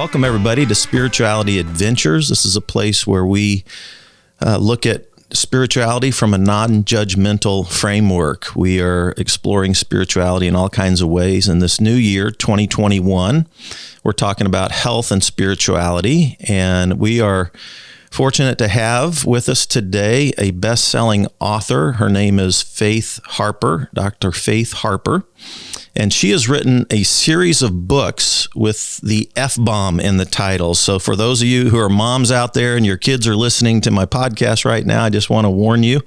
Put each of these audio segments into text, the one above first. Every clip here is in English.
Welcome, everybody, to Spirituality Adventures. This is a place where we look at spirituality from a non-judgmental framework. We are exploring spirituality in all kinds of ways. In this new year, 2021, we're talking about health and spirituality, and we are fortunate to have with us today a best-selling author. Her name is Faith Harper, Dr. Faith Harper. And she has written a series of books with the F-bomb in the title. So for those of you who are moms out there and your kids are listening to my podcast right now, I just want to warn you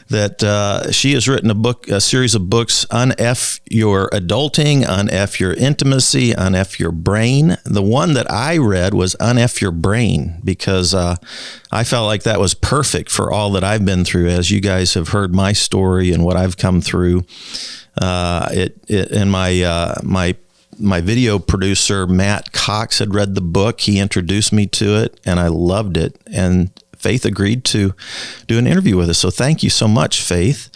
that she has written a series of books, Un-F Your Adulting, Un-F Your Intimacy, Un-F Your Brain. The one that I read was Un-F Your Brain because I felt like that was perfect for all that I've been through. As you guys have heard my story and what I've come through, and my video producer, Matt Cox, had read the book. He introduced me to it, and I loved it. And Faith agreed to do an interview with us. So thank you so much, Faith.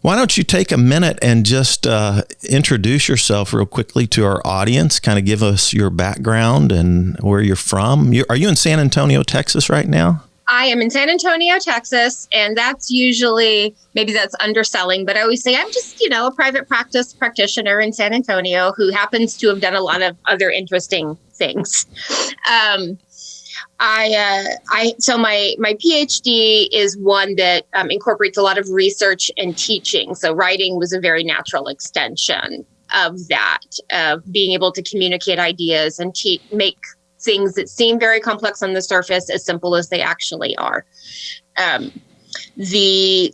Why don't you take a minute and just introduce yourself real quickly to our audience, kind of give us your background and where you're from. Are you in San Antonio, Texas right now? I am in San Antonio, Texas, and that's usually, maybe that's underselling, but I always say I'm just, a private practice practitioner in San Antonio who happens to have done a lot of other interesting things. So my PhD is one that incorporates a lot of research and teaching. So writing was a very natural extension of that, of being able to communicate ideas and make things that seem very complex on the surface as simple as they actually are.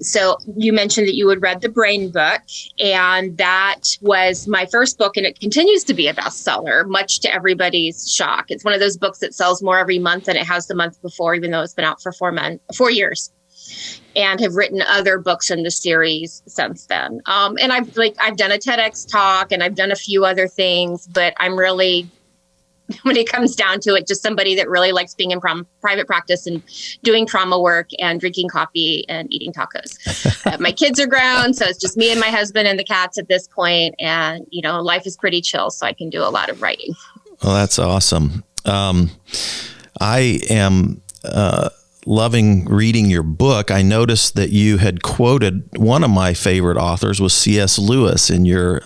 So you mentioned that you had read the Brain book, and that was my first book, and it continues to be a bestseller, much to everybody's shock. It's one of those books that sells more every month than it has the month before, even though it's been out for 4 years, and have written other books in the series since then. And I've done a TEDx talk, and I've done a few other things, but I'm really, when it comes down to it, just somebody that really likes being in private practice and doing trauma work and drinking coffee and eating tacos. My kids are grown, so it's just me and my husband and the cats at this point. And, life is pretty chill, so I can do a lot of writing. Well, that's awesome. I am loving reading your book. I noticed that you had quoted one of my favorite authors was C.S. Lewis in your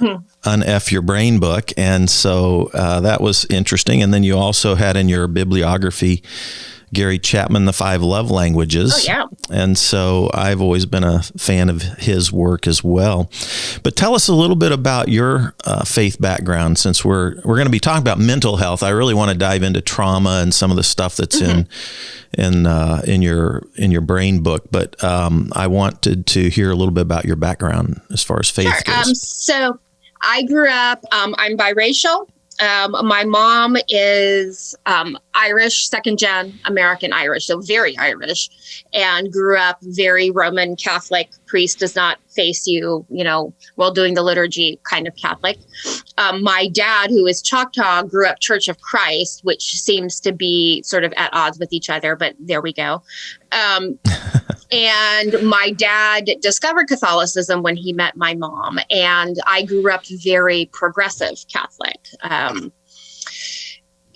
Un-F Your Brain book. And so that was interesting. And then you also had in your bibliography Gary Chapman, The 5 Love Languages. Oh, yeah. And so I've always been a fan of his work as well. But tell us a little bit about your faith background, since we're going to be talking about mental health. I really want to dive into trauma and some of the stuff that's in your brain book. But I wanted to hear a little bit about your background as far as faith goes. So I grew up, I'm biracial. My mom is Irish, second-gen American Irish, so very Irish, and grew up very Roman Catholic. Priest does not face you, while doing the liturgy, kind of Catholic. My dad, who is Choctaw, grew up Church of Christ, which seems to be sort of at odds with each other, but there we go. And my dad discovered Catholicism when he met my mom, and I grew up very progressive Catholic.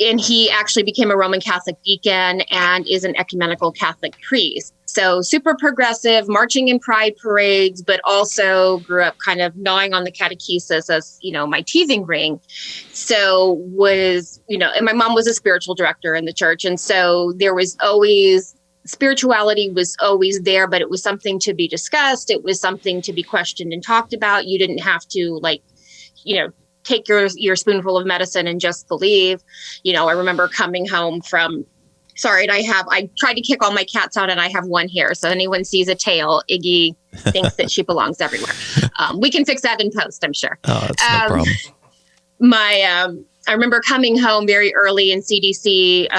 And he actually became a Roman Catholic deacon and is an ecumenical Catholic priest. So super progressive, marching in pride parades, but also grew up kind of gnawing on the catechesis as, my teething ring. So was, and my mom was a spiritual director in the church. And so there was always, spirituality was always there, but it was something to be discussed. It was something to be questioned and talked about. You didn't have to take your spoonful of medicine and just believe. I remember coming home from, I tried to kick all my cats out and I have one here. So anyone sees a tail, Iggy thinks that she belongs everywhere. We can fix that in post, I'm sure. Oh, that's no problem. I remember coming home very early in CDC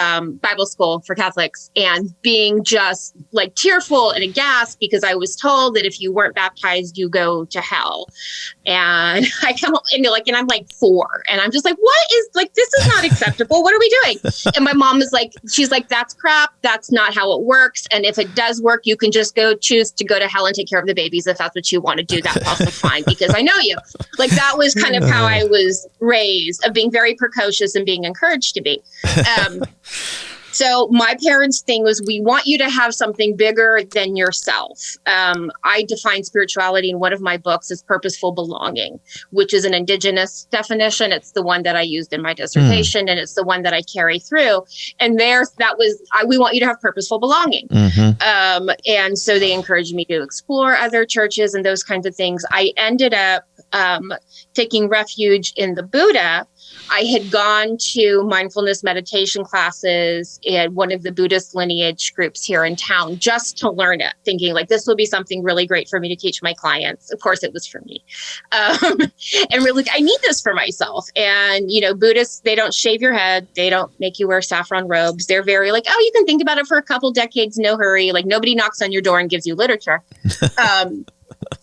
Bible school for Catholics and being just tearful and aghast because I was told that if you weren't baptized, you go to hell. And I come home and I'm 4 and I'm just what is this is not acceptable. What are we doing? And my mom is she's that's crap. That's not how it works. And if it does work, you can just choose to go to hell and take care of the babies. If that's what you want to do, that's also fine because I know you. That was kind of how I was raised, of being very precocious and being encouraged to be. So my parents' thing was, we want you to have something bigger than yourself. I define spirituality in one of my books as purposeful belonging, which is an indigenous definition. It's the one that I used in my dissertation, and it's the one that I carry through. And we want you to have purposeful belonging. And so they encouraged me to explore other churches and those kinds of things. I ended up taking refuge in the Buddha. I had gone to mindfulness meditation classes in one of the Buddhist lineage groups here in town just to learn it, thinking like this will be something really great for me to teach my clients. Of course, it was for me. And really, I need this for myself. And, Buddhists, they don't shave your head. They don't make you wear saffron robes. They're very like, oh, you can think about it for a couple decades, no hurry. Like nobody knocks on your door and gives you literature.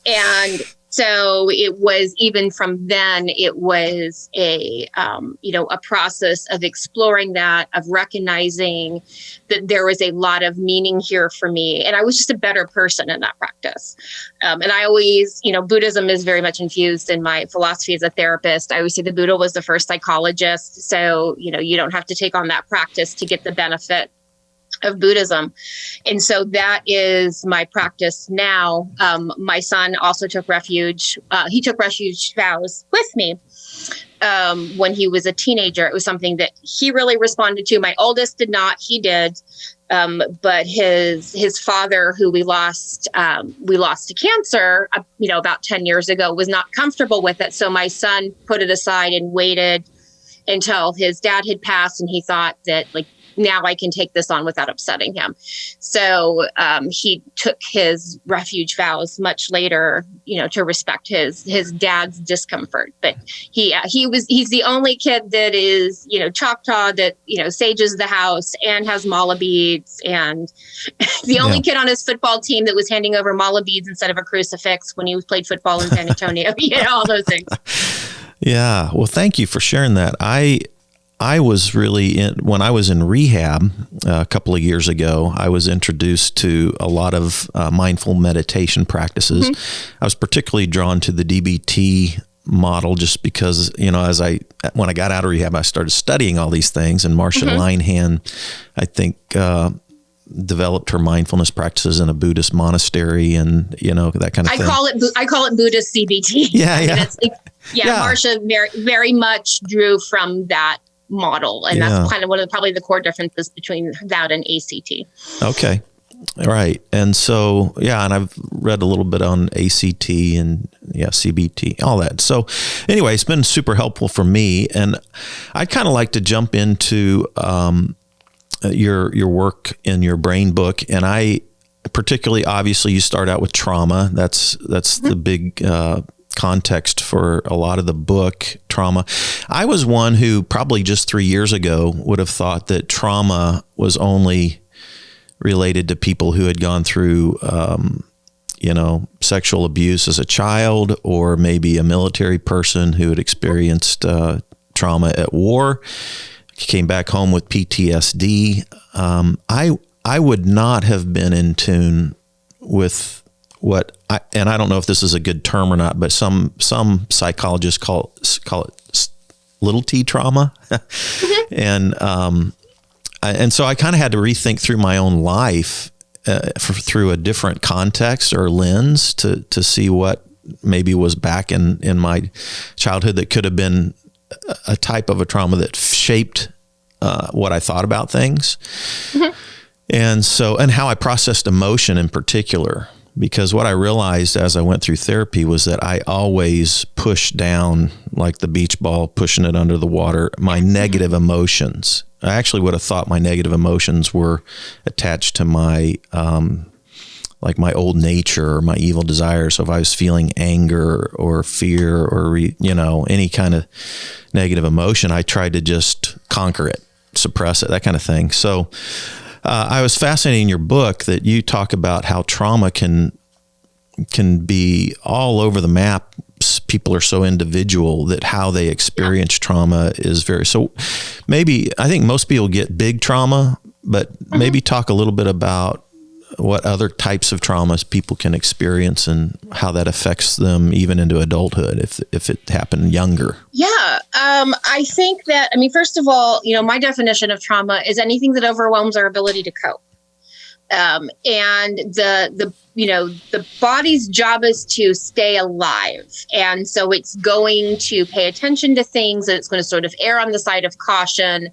And so it was, even from then, it was a process of exploring that, of recognizing that there was a lot of meaning here for me. And I was just a better person in that practice. And I always, Buddhism is very much infused in my philosophy as a therapist. I always say the Buddha was the first psychologist. So, you don't have to take on that practice to get the benefit of Buddhism. And so that is my practice now. My son also took refuge. He took refuge vows with me when he was a teenager. It was something that he really responded to. My oldest did not. He did. But his father, who we lost to cancer, about 10 years ago, was not comfortable with it. So my son put it aside and waited until his dad had passed. And he thought that, now I can take this on without upsetting him. So he took his refuge vows much later, to respect his dad's discomfort. But he's the only kid that is, Choctaw, that, sages the house and has mala beads, and the only kid on his football team that was handing over mala beads instead of a crucifix when he played football in San Antonio, all those things. Yeah. Well, thank you for sharing that. I was really when I was in rehab a couple of years ago, I was introduced to a lot of mindful meditation practices. I was particularly drawn to the DBT model just because, when I got out of rehab, I started studying all these things, and Marcia Linehan, I think, developed her mindfulness practices in a Buddhist monastery, and that kind of thing. I call it Buddhist CBT. Yeah. Marcia very, very much drew from that model, and that's kind of one of probably the core differences between that and ACT. Okay. All right. And so, and I've read a little bit on ACT and CBT, all that. So anyway, it's been super helpful for me. And I'd kind of like to jump into your work in your brain book. And I particularly, obviously, you start out with trauma. That's the big context for a lot of the book, trauma. I was one who probably just 3 years ago would have thought that trauma was only related to people who had gone through, sexual abuse as a child, or maybe a military person who had experienced trauma at war, came back home with PTSD. I would not have been in tune with and I don't know if this is a good term or not, but some psychologists call it little t trauma. And so I kind of had to rethink through my own life through a different context or lens to see what maybe was back in my childhood that could have been a type of a trauma that shaped what I thought about things. And how I processed emotion in particular. Because what I realized as I went through therapy was that I always pushed down, like the beach ball, pushing it under the water, my negative emotions. I actually would have thought my negative emotions were attached to my, my old nature or my evil desires. So if I was feeling anger or fear or, any kind of negative emotion, I tried to just conquer it, suppress it, that kind of thing. So I was fascinated in your book that you talk about how trauma can be all over the map. People are so individual that how they experience trauma is so maybe I think most people get big trauma, but maybe talk a little bit about what other types of traumas people can experience and how that affects them even into adulthood if it happened younger? Yeah. I think that, first of all, my definition of trauma is anything that overwhelms our ability to cope. And the body's job is to stay alive. And so it's going to pay attention to things, and it's going to sort of err on the side of caution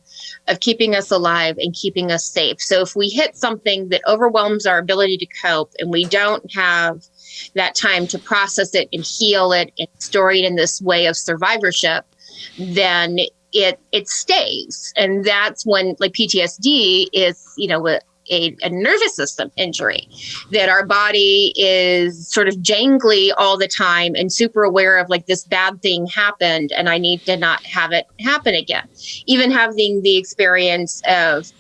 of keeping us alive and keeping us safe. So if we hit something that overwhelms our ability to cope and we don't have that time to process it and heal it and store it in this way of survivorship, then it stays. And that's when, like, PTSD is, a nervous system injury, that our body is sort of jangly all the time and super aware of, like, this bad thing happened and I need to not have it happen again. Even having the experience of,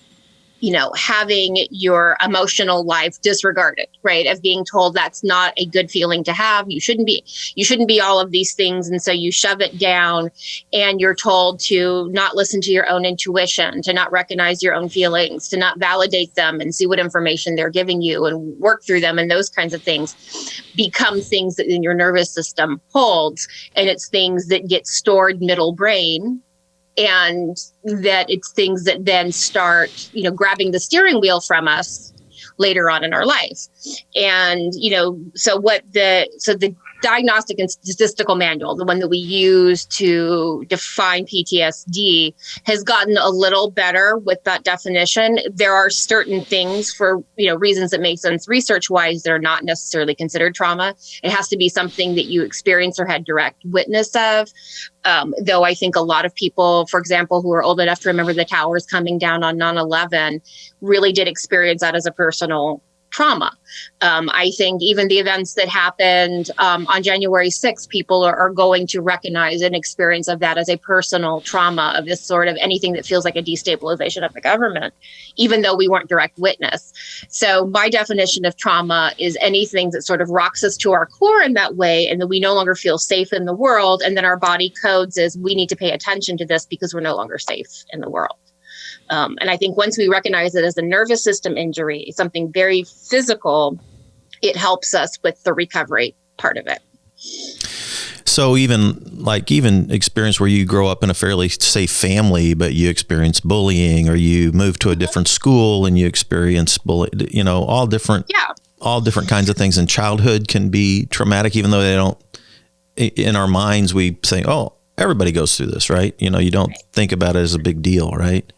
having your emotional life disregarded, right? Of being told that's not a good feeling to have. You shouldn't be all of these things. And so you shove it down, and you're told to not listen to your own intuition, to not recognize your own feelings, to not validate them and see what information they're giving you and work through them. And those kinds of things become things that in your nervous system holds. And it's things that get stored middle brain. And that it's things that then start, grabbing the steering wheel from us later on in our life. And, so the Diagnostic and Statistical Manual, the one that we use to define PTSD, has gotten a little better with that definition. There are certain things, for reasons that make sense research-wise, that are not necessarily considered trauma. It has to be something that you experienced or had direct witness of. Though I think a lot of people, for example, who are old enough to remember the towers coming down on 9/11, really did experience that as a personal trauma. I think even the events that happened on January 6th, people are going to recognize an experience of that as a personal trauma, of this sort of anything that feels like a destabilization of the government, even though we weren't direct witness. So my definition of trauma is anything that sort of rocks us to our core in that way, and that we no longer feel safe in the world. And then our body codes as, we need to pay attention to this because we're no longer safe in the world. And I think once we recognize it as a nervous system injury, something very physical, it helps us with the recovery part of it. So even experience where you grow up in a fairly safe family, but you experience bullying, or you move to a different school and you experience bullying, all different kinds of things in childhood can be traumatic, even though they don't, in our minds, we say, oh, everybody goes through this, right? You don't think about it as a big deal, right?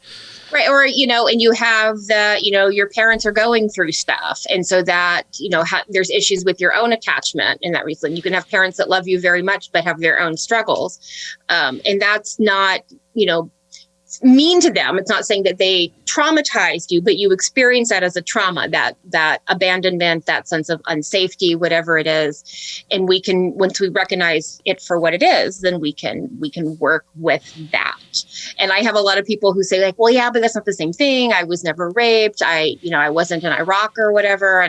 Right. Or, and you have your parents are going through stuff. And so that, there's issues with your own attachment in that reason. You can have parents that love you very much, but have their own struggles. And that's not, mean to them. It's not saying that they traumatized you, but you experience that as a trauma, that abandonment, that sense of unsafety, whatever it is. And we can, once we recognize it for what it is, then we can work with that. And I have a lot of people who say, like, well, yeah, but that's not the same thing. I was never raped. I wasn't in Iraq or whatever.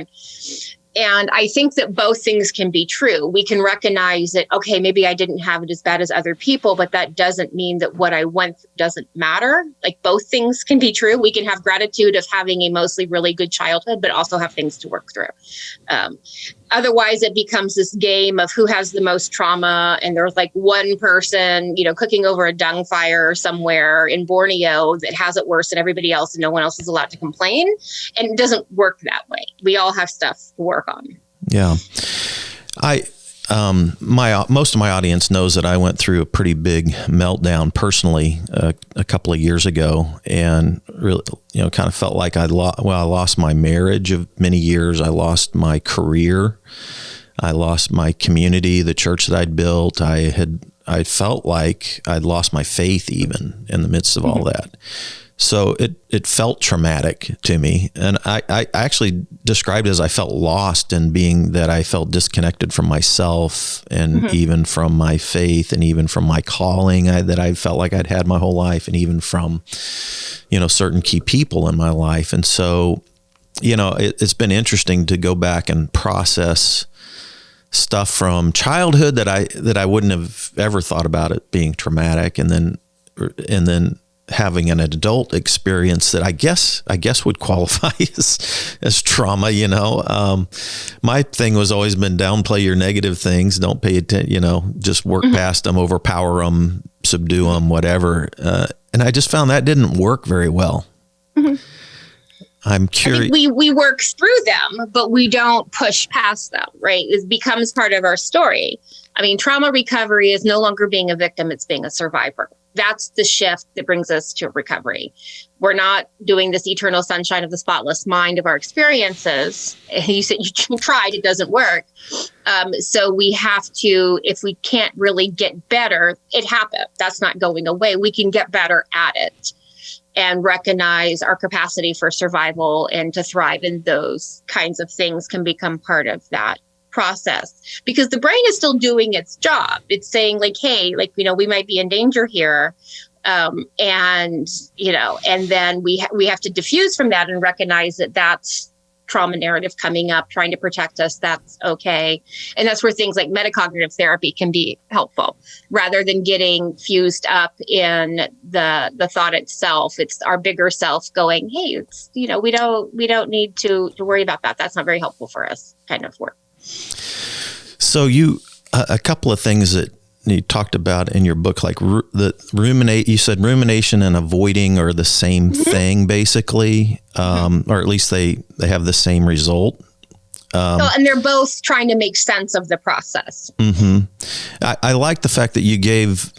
And I think that both things can be true. We can recognize that, okay, maybe I didn't have it as bad as other people, but that doesn't mean that what I went through doesn't matter. Like, both things can be true. We can have gratitude of having a mostly really good childhood, but also have things to work through. Otherwise, it becomes this game of who has the most trauma. And there's like one person, cooking over a dung fire somewhere in Borneo that has it worse than everybody else, and no one else is allowed to complain. And it doesn't work that way. We all have stuff to work on. Yeah. Most of my audience knows that I went through a pretty big meltdown personally a couple of years ago, and really, kind of felt like I lost my marriage of many years. I lost my career. I lost my community, the church that I'd built. I felt like I'd lost my faith even in the midst of all that. So it felt traumatic to me. And I actually described it as I felt lost, in being that I felt disconnected from myself, and even from my faith, and even from my calling that I felt like I'd had my whole life, and even from, certain key people in my life. And so, it's been interesting to go back and process stuff from childhood that I wouldn't have ever thought about it being traumatic. And then having an adult experience that I guess would qualify as trauma. My thing was always been downplay your negative things, don't pay attention, just work past them, overpower them, subdue them, whatever. And I just found that didn't work very well. I'm curious. We work through them, but we don't push past them, right? It becomes part of our story. I mean, trauma recovery is no longer being a victim, it's being a survivor. That's the shift that brings us to recovery. We're not doing this eternal sunshine of the spotless mind of our experiences. You said you tried, it doesn't work. So we have to, if we can't really get better, it happened. That's not going away. We can get better at it and recognize our capacity for survival and to thrive in those kinds of things can become part of that process, because the brain is still doing its job. It's saying like, hey, we might be in danger here. And then we have to diffuse from that and recognize that that's trauma narrative coming up, trying to protect us. That's okay. And that's where things like metacognitive therapy can be helpful rather than getting fused up in the thought itself. It's our bigger self going, hey, it's, we don't need to worry about that. That's not very helpful for us kind of work. So a couple of things that you talked about in your book, like you said rumination and avoiding are the same thing, basically, or at least they have the same result. And they're both trying to make sense of the process. I like the fact that you gave,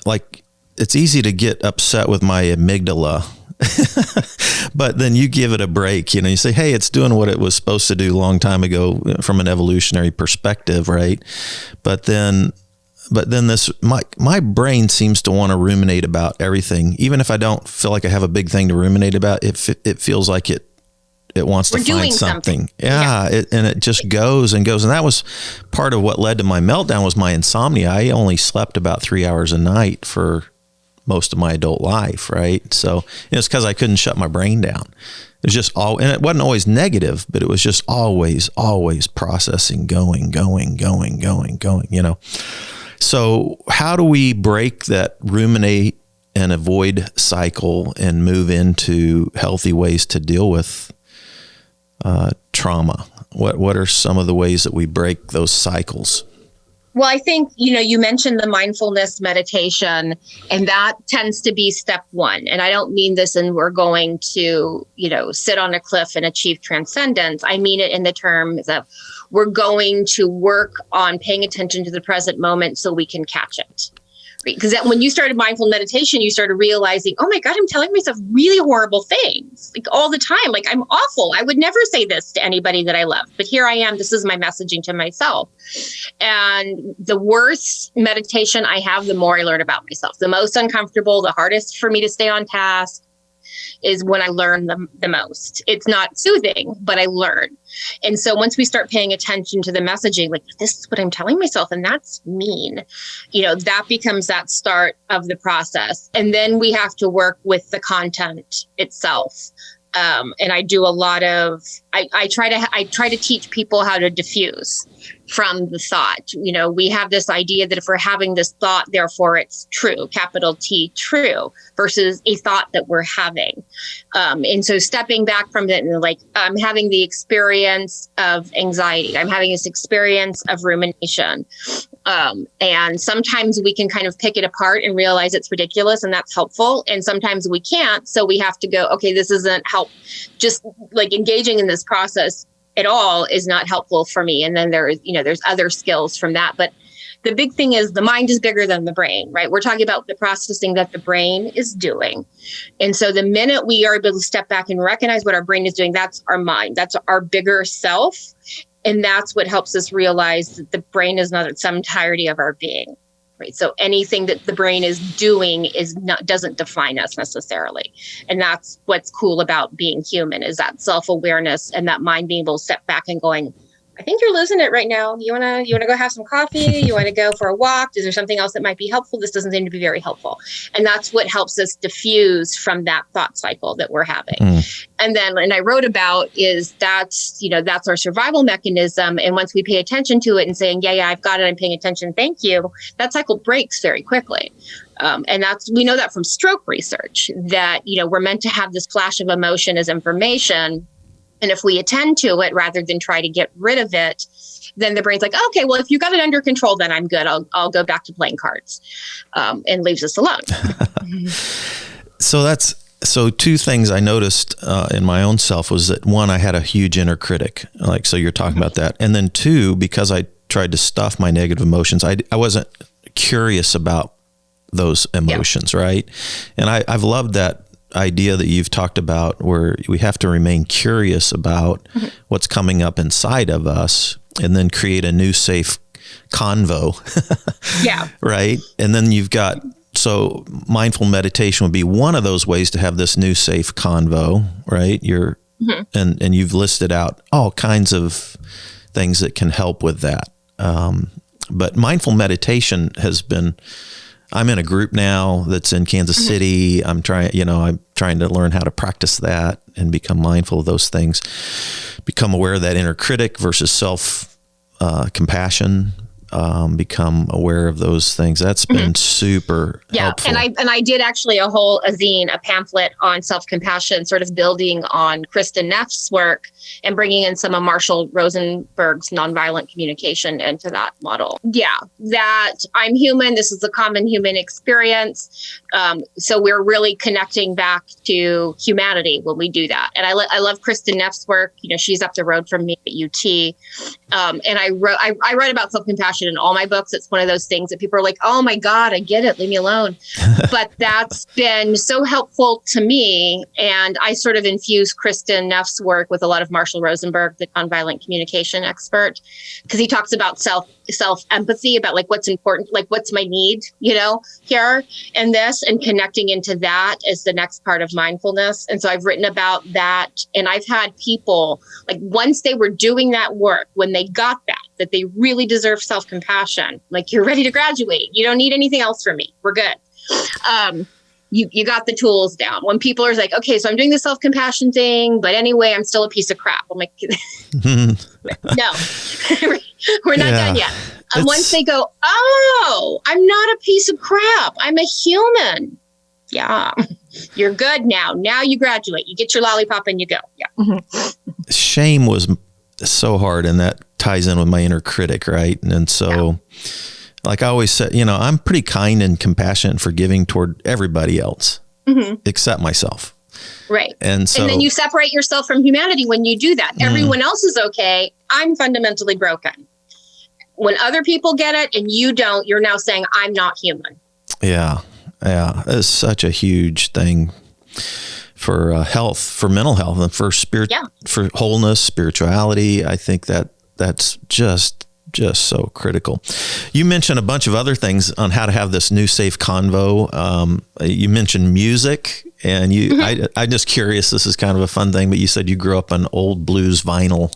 it's easy to get upset with my amygdala, but then you give it a break, you say, hey, it's doing what it was supposed to do a long time ago from an evolutionary perspective. Right. But then my brain seems to want to ruminate about everything. Even if I don't feel like I have a big thing to ruminate about, it feels like it wants to find something. Yeah. And it just goes and goes. And that was part of what led to my meltdown was my insomnia. I only slept about 3 hours a night for most of my adult life. Right. So it's because I couldn't shut my brain down. It was just and it wasn't always negative, but it was just always processing, going. So how do we break that ruminate and avoid cycle and move into healthy ways to deal with trauma? What are some of the ways that we break those cycles? Well, I think, you mentioned the mindfulness meditation, and that tends to be step one. And I don't mean this and we're going to, sit on a cliff and achieve transcendence. I mean it in the terms of we're going to work on paying attention to the present moment so we can catch it. Because when you started mindful meditation, you started realizing, oh my God, I'm telling myself really horrible things all the time. I'm awful. I would never say this to anybody that I love, but here I am. This is my messaging to myself. And the worse meditation I have, the more I learn about myself. The most uncomfortable, the hardest for me to stay on task is when I learn the most. It's not soothing, but I learn. And so once we start paying attention to the messaging, this is what I'm telling myself, and that's mean, that becomes that start of the process. And then we have to work with the content itself. And I do a lot of, I try to teach people how to diffuse from the thought. We have this idea that if we're having this thought, therefore it's true, capital T, true, versus a thought that we're having. And so stepping back from it and I'm having the experience of anxiety. I'm having this experience of rumination. And sometimes we can kind of pick it apart and realize it's ridiculous, and that's helpful. And sometimes we can't. So we have to go, okay, this isn't help. Just engaging in this process at all is not helpful for me. And then there's other skills from that. But the big thing is the mind is bigger than the brain, right? We're talking about the processing that the brain is doing. And so the minute we are able to step back and recognize what our brain is doing, that's our mind, that's our bigger self. And that's what helps us realize that the brain is not some entirety of our being. Right. So anything that the brain is doing doesn't define us necessarily. And that's what's cool about being human, is that self-awareness and that mind being able to step back and going, I think you're losing it right now. You wanna go have some coffee? You want to go for a walk? Is there something else that might be helpful? This doesn't seem to be very helpful. And that's what helps us diffuse from that thought cycle that we're having. And I wrote about that's our survival mechanism. And once we pay attention to it and saying, yeah, I've got it, I'm paying attention, thank you, that cycle breaks very quickly. And we know that from stroke research, that, we're meant to have this flash of emotion as information. And if we attend to it rather than try to get rid of it, then the brain's like, okay, well, if you got it under control, then I'm good. I'll go back to playing cards, and leaves us alone. So two things I noticed in my own self was that, one, I had a huge inner critic, so you're talking about that. And then two, because I tried to stuff my negative emotions, I wasn't curious about those emotions, right? And I've loved that idea that you've talked about, where we have to remain curious about what's coming up inside of us and then create a new safe convo. Right. And then so mindful meditation would be one of those ways to have this new safe convo, right? And you've listed out all kinds of things that can help with that. But mindful meditation I'm in a group now that's in Kansas City. I'm trying to learn how to practice that and become mindful of those things, become aware of that inner critic versus self-compassion, become aware of those things. That's been super helpful. And I did actually a pamphlet on self-compassion, sort of building on Kristen Neff's work and bringing in some of Marshall Rosenberg's nonviolent communication into that model. Yeah, that I'm human. This is a common human experience. So we're really connecting back to humanity when we do that. And I love Kristen Neff's work. She's up the road from me at UT. And I write about self-compassion in all my books. It's one of those things that people are like, oh my God, I get it, leave me alone. But that's been so helpful to me. And I sort of infuse Kristen Neff's work with a lot of Marshall Rosenberg, the nonviolent communication expert, because he talks about self-empathy, about like what's important, like what's my need, here and this, and connecting into that is the next part of mindfulness. And so I've written about that. And I've had people, like, once they were doing that work, when they got that they really deserve self-compassion, like, you're ready to graduate. You don't need anything else from me. We're good. You got the tools down. When people are like, okay, so I'm doing the self-compassion thing, but anyway, I'm still a piece of crap. I'm like, no, we're not done yet. And once they go, oh, I'm not a piece of crap, I'm a human. Yeah, you're good now. Now you graduate. You get your lollipop and you go. Yeah. Shame was so hard, and that ties in with my inner critic, right? And so, like I always said, I'm pretty kind and compassionate and forgiving toward everybody else except myself. Right. And then you separate yourself from humanity when you do that. Everyone else is okay. I'm fundamentally broken. When other people get it and you don't, you're now saying, I'm not human. Yeah. Yeah. It's such a huge thing for health, for mental health, and for for wholeness, spirituality. I think that's just so critical. You mentioned a bunch of other things on how to have this new safe convo. You mentioned music, and I'm just curious, this is kind of a fun thing, but you said you grew up on old blues vinyl.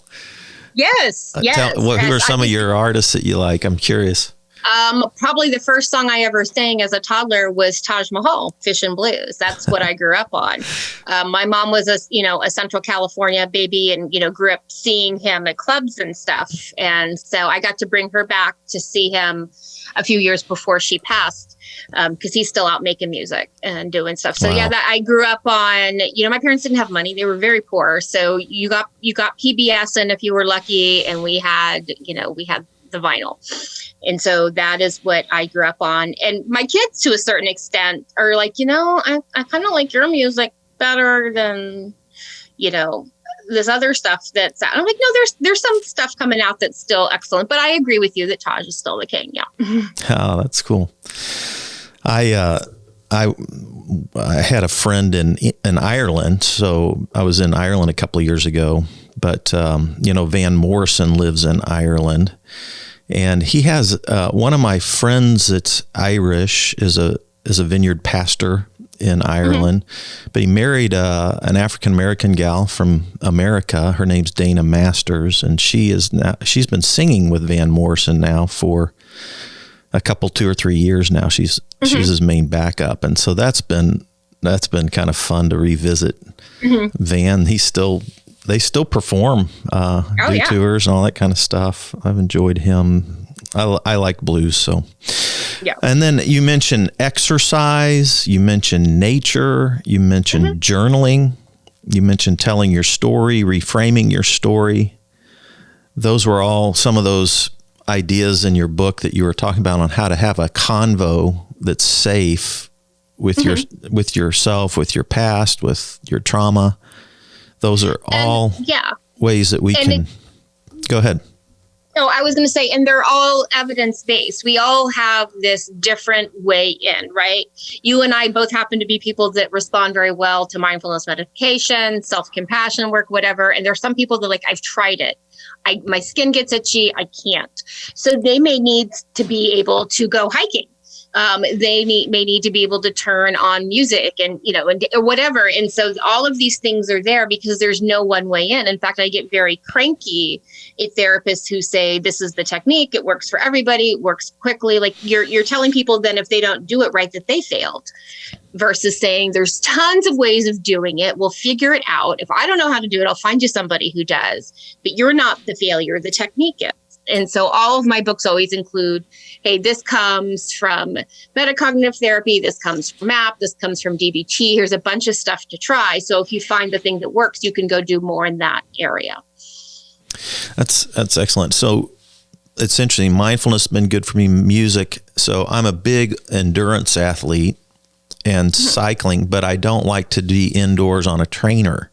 Yes. Who are some of your artists that you like? I'm curious. Probably the first song I ever sang as a toddler was Taj Mahal, Fish and Blues. That's what I grew up on. My mom was a Central California baby and, grew up seeing him at clubs and stuff. And so I got to bring her back to see him a few years before she passed, because he's still out making music and doing stuff. So that I grew up on, my parents didn't have money. They were very poor. So you got PBS, and if you were lucky, and we had the vinyl. And so that is what I grew up on. And my kids, to a certain extent, are like, I kind of like your music better than, this other stuff that's out. I'm like, no, there's some stuff coming out that's still excellent. But I agree with you that Taj is still the king. Yeah. Oh, that's cool. I had a friend in Ireland. So I was in Ireland a couple of years ago. But, Van Morrison lives in Ireland. And he has one of my friends that's Irish is a vineyard pastor in Ireland, but he married an African-American gal from America. Her name's Dana Masters, and she's been singing with Van Morrison now for a couple, 2 or 3 years now. She's his main backup. And so that's been kind of fun to revisit Van. They still perform, do tours and all that kind of stuff. I've enjoyed him. I like blues. So, yeah. And then you mentioned exercise, you mentioned nature, you mentioned journaling, you mentioned telling your story, reframing your story. Those were all some of those ideas in your book that you were talking about on how to have a convo that's safe with with yourself, with your past, with your trauma. Those are all ways that we can go ahead. No, I was going to say, and they're all evidence-based. We all have this different way in, right? You and I both happen to be people that respond very well to mindfulness meditation, self-compassion work, whatever. And there's some people that I've tried it. My skin gets itchy. I can't. So they may need to be able to go hiking. They may need to be able to turn on music and or whatever. And so all of these things are there because there's no one way in. In fact, I get very cranky at therapists who say, this is the technique. It works for everybody. It works quickly. Like you're telling people then if they don't do it right, that they failed, versus saying there's tons of ways of doing it. We'll figure it out. If I don't know how to do it, I'll find you somebody who does, but you're not the failure. The technique is. And so all of my books always include, hey, this comes from metacognitive therapy. This comes from MAP. This comes from DBT. Here's a bunch of stuff to try. So if you find the thing that works, you can go do more in that area. That's excellent. So it's interesting. Mindfulness has been good for me. Music. So I'm a big endurance athlete and cycling, but I don't like to be indoors on a trainer.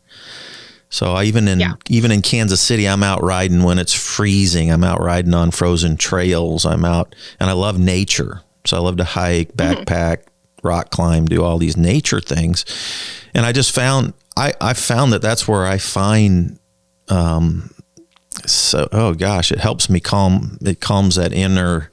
So even in Kansas City, I'm out riding when it's freezing. I'm out riding on frozen trails. I'm out, and I love nature. So I love to hike, backpack, rock climb, do all these nature things. And I just found, I found that that's where I find, it helps me it calms that inner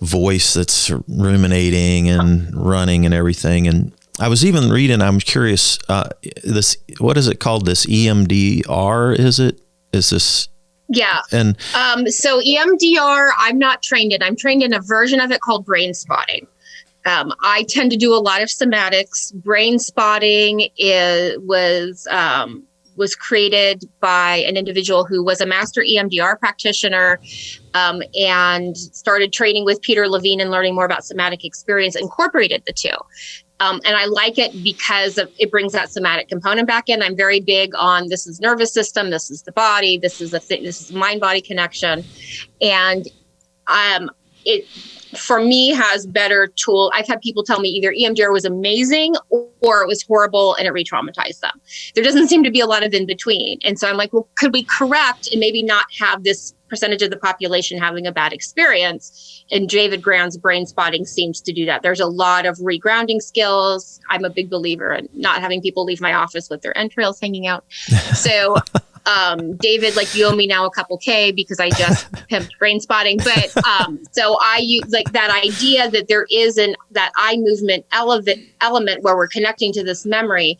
voice that's ruminating and running and everything. And I was even reading, I'm curious, what is it called? This EMDR, is this? Yeah. And so EMDR, I'm not trained in. I'm trained in a version of it called brain spotting. I tend to do a lot of somatics. Brain spotting was created by an individual who was a master EMDR practitioner and started training with Peter Levine and learning more about somatic experience, incorporated the two. And I like it because it brings that somatic component back in. I'm very big on this is nervous system, this is the body, this is mind-body connection. And it, for me, has better tool. I've had people tell me either EMDR was amazing or it was horrible and it re-traumatized them. There doesn't seem to be a lot of in between. And so I'm like, well, could we correct and maybe not have this percentage of the population having a bad experience? And David Grand's brain spotting seems to do that. There's a lot of regrounding skills. I'm a big believer in not having people leave my office with their entrails hanging out. So David, you owe me now a couple K because I just pimped brain spotting. But so I use that idea that there is that eye movement element where we're connecting to this memory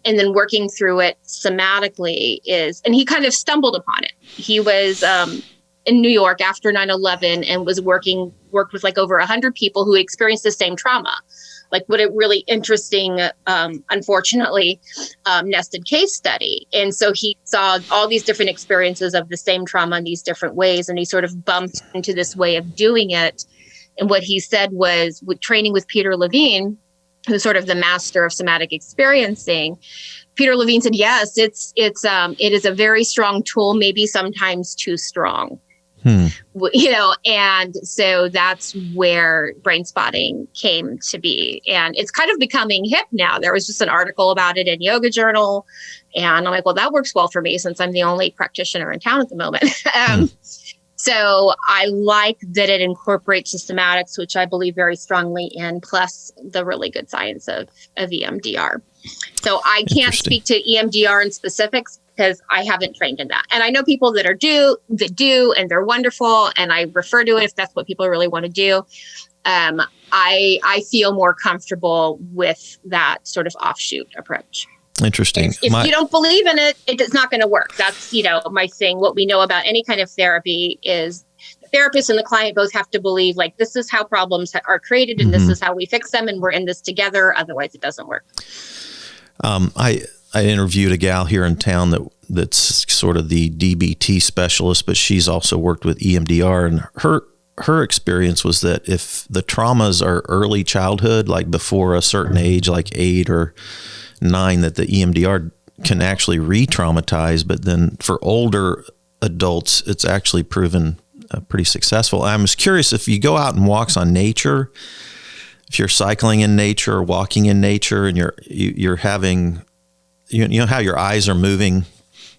and then working through it somatically and he kind of stumbled upon it. He was in New York after 9/11 and worked with over 100 people who experienced the same trauma. What a really interesting, unfortunately, nested case study. And so he saw all these different experiences of the same trauma in these different ways. And he sort of bumped into this way of doing it. And what he said was, with training with Peter Levine, who's sort of the master of somatic experiencing, Peter Levine said, yes, it is a very strong tool, maybe sometimes too strong. And so that's where brain spotting came to be. And it's kind of becoming hip now. There was just an article about it in Yoga Journal. And I'm like, well, that works well for me since I'm the only practitioner in town at the moment. So I like that it incorporates systematics, which I believe very strongly in, plus the really good science of EMDR. So I can't speak to EMDR in specifics because I haven't trained in that. And I know people that do, and they're wonderful. And I refer to it if that's what people really want to do. I feel more comfortable with that sort of offshoot approach. Interesting. If you don't believe in it, it's not going to work. That's, my thing. What we know about any kind of therapy is the therapist and the client both have to believe, like, this is how problems are created and this is how we fix them. And we're in this together. Otherwise, it doesn't work. I interviewed a gal here in town that's sort of the DBT specialist, but she's also worked with EMDR, and her experience was that if the traumas are early childhood, like before a certain age, like 8 or 9, that the EMDR can actually re-traumatize, but then for older adults, it's actually proven pretty successful. I was curious, if you go out and walks on nature, if you're cycling in nature or walking in nature, and you're having, you know how your eyes are moving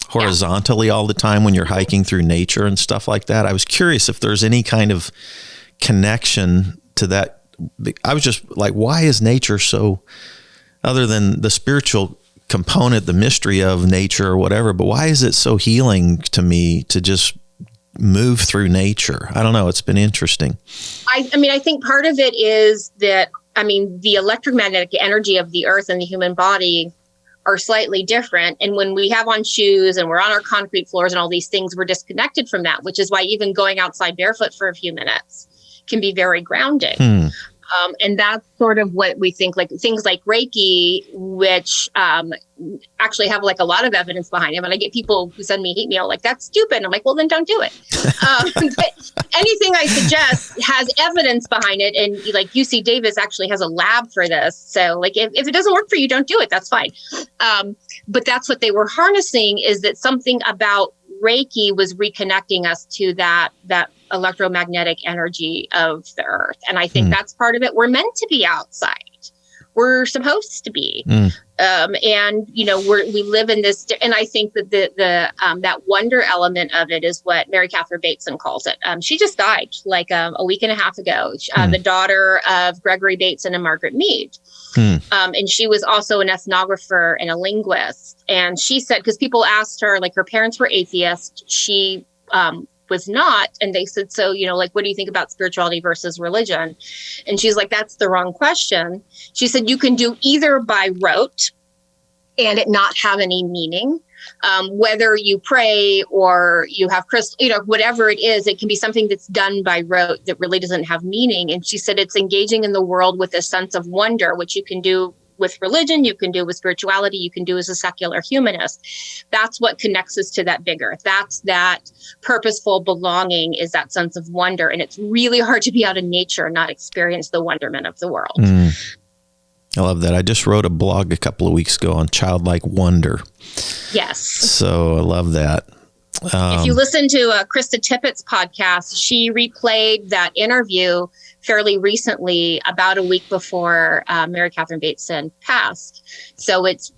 horizontally all the time when you're hiking through nature and stuff like that. I was curious if there's any kind of connection to that. I was just like, why is nature so, other than the spiritual component, the mystery of nature or whatever, but why is it so healing to me to just move through nature? I don't know. It's been interesting. I think part of it is that, the electromagnetic energy of the earth and the human body are slightly different. And when we have on shoes and we're on our concrete floors and all these things, we're disconnected from that, which is why even going outside barefoot for a few minutes can be very grounding. And that's sort of what we think, like things like Reiki, which actually have like a lot of evidence behind them. And I get people who send me hate mail like, that's stupid. And I'm like, well, then don't do it. But anything I suggest has evidence behind it. And like UC Davis actually has a lab for this. So like if it doesn't work for you, don't do it. That's fine. But that's what they were harnessing, is that something about Reiki was reconnecting us to that electromagnetic energy of the earth. And I think that's part of it. We're meant to be outside. We're supposed to be. And, we live in this, and I think that that wonder element of it is what Mary Catherine Bateson calls it. She just died like a week and a half ago, the daughter of Gregory Bateson and Margaret Mead. And she was also an ethnographer and a linguist. And she said, because people asked her, like her parents were atheists, she was not. And they said, so, what do you think about spirituality versus religion? And she's like, that's the wrong question. She said, you can do either by rote and it not have any meaning. Whether you pray or you have crystal, whatever it is, it can be something that's done by rote that really doesn't have meaning. And she said, it's engaging in the world with a sense of wonder, which you can do with religion, you can do with spirituality, you can do as a secular humanist. That's what connects us to that bigger. That's that purposeful belonging, is that sense of wonder. And it's really hard to be out in nature and not experience the wonderment of the world. I love that. I just wrote a blog a couple of weeks ago on childlike wonder. Yes. So I love that. If you listen to Krista Tippett's podcast, she replayed that interview fairly recently, about a week before Mary Catherine Bateson passed. So it's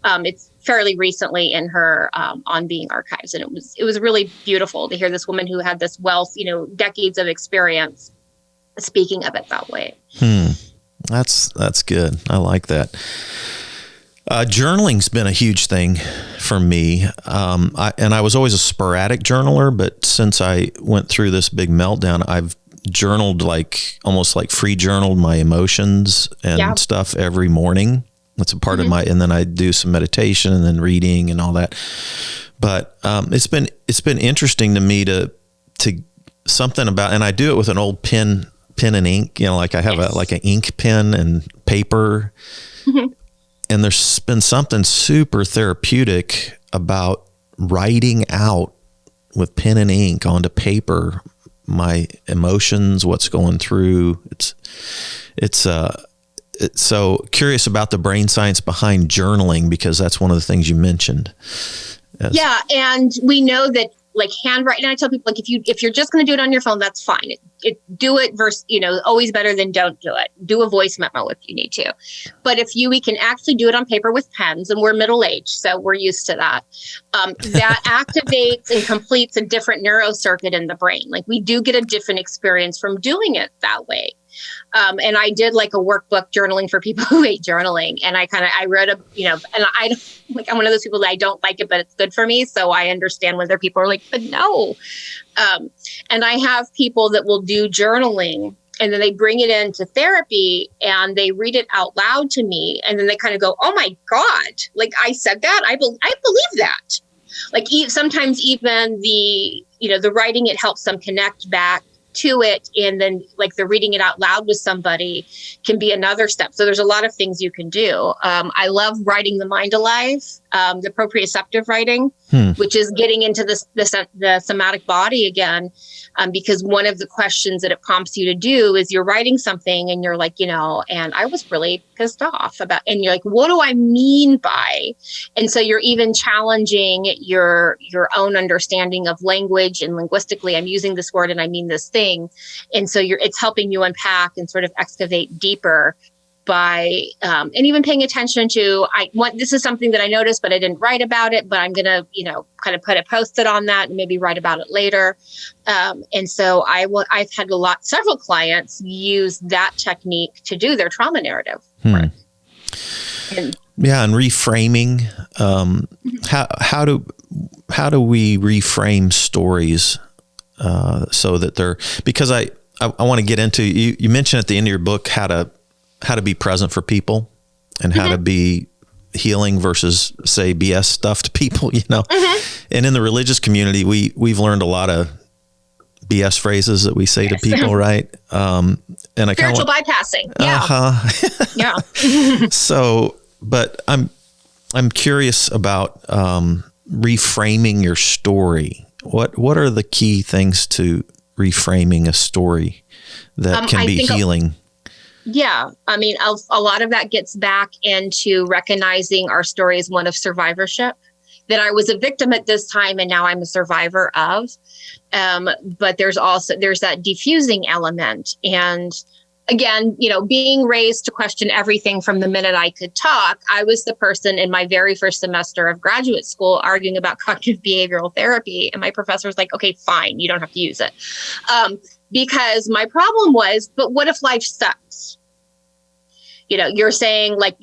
fairly recently in her On Being archives, and it was really beautiful to hear this woman who had this wealth, decades of experience, speaking of it that way. That's good. I like that. Journaling's been a huge thing for me. I was always a sporadic journaler, but since I went through this big meltdown, I've journaled almost like free journaled my emotions and stuff every morning. That's a part of and then I do some meditation and then reading and all that. But it's been interesting to me to something about, and I do it with an old pen and ink, like I have an ink pen and paper. And there's been something super therapeutic about writing out with pen and ink onto paper my emotions, what's going through. It's so curious about the brain science behind journaling, because that's one of the things you mentioned. Yeah, and we know that like handwriting. And I tell people, like, if you're just going to do it on your phone, that's fine. Do it versus, always better than don't do it. Do a voice memo if you need to. But we can actually do it on paper with pens, and we're middle-aged, so we're used to that. That activates and completes a different neurocircuit in the brain. Like, we do get a different experience from doing it that way. And I did like a workbook journaling for people who hate journaling. And I wrote and I'm one of those people that I don't like it, but it's good for me. So I understand whether people are like, but no. And I have people that will do journaling and then they bring it into therapy and they read it out loud to me. And then they kind of go, oh my God, like I said that, I believe that. Like sometimes even the writing, it helps them connect back to it. And then like the reading it out loud with somebody can be another step. So there's a lot of things you can do. I love writing the mind alive, the proprioceptive writing, which is getting into the somatic body again. Because one of the questions that it prompts you to do is you're writing something and you're like, and I was really pissed off about, and you're like, what do I mean by? And so you're even challenging your own understanding of language and linguistically, I'm using this word and I mean this thing. And so it's helping you unpack and sort of excavate deeper by, and even paying attention to, this is something that I noticed, but I didn't write about it, but I'm going to, kind of put a post-it on that and maybe write about it later. And so I've had several clients use that technique to do their trauma narrative work. And reframing. How do we reframe stories so that they're, because I want to get into, you mentioned at the end of your book how to be present for people and how to be healing versus say BS stuff to people, and in the religious community, we've learned a lot of BS phrases that we say to people, right? And I spiritual bypassing. Yeah. Yeah. So, but I'm curious about, reframing your story. What are the key things to reframing a story that can be healing? Yeah. I mean, a lot of that gets back into recognizing our story as one of survivorship, that I was a victim at this time and now I'm a survivor of. But there's that diffusing element. And again, being raised to question everything from the minute I could talk, I was the person in my very first semester of graduate school arguing about cognitive behavioral therapy. And my professor was like, okay, fine, you don't have to use it. Because my problem was, but what if life sucks? You're saying like,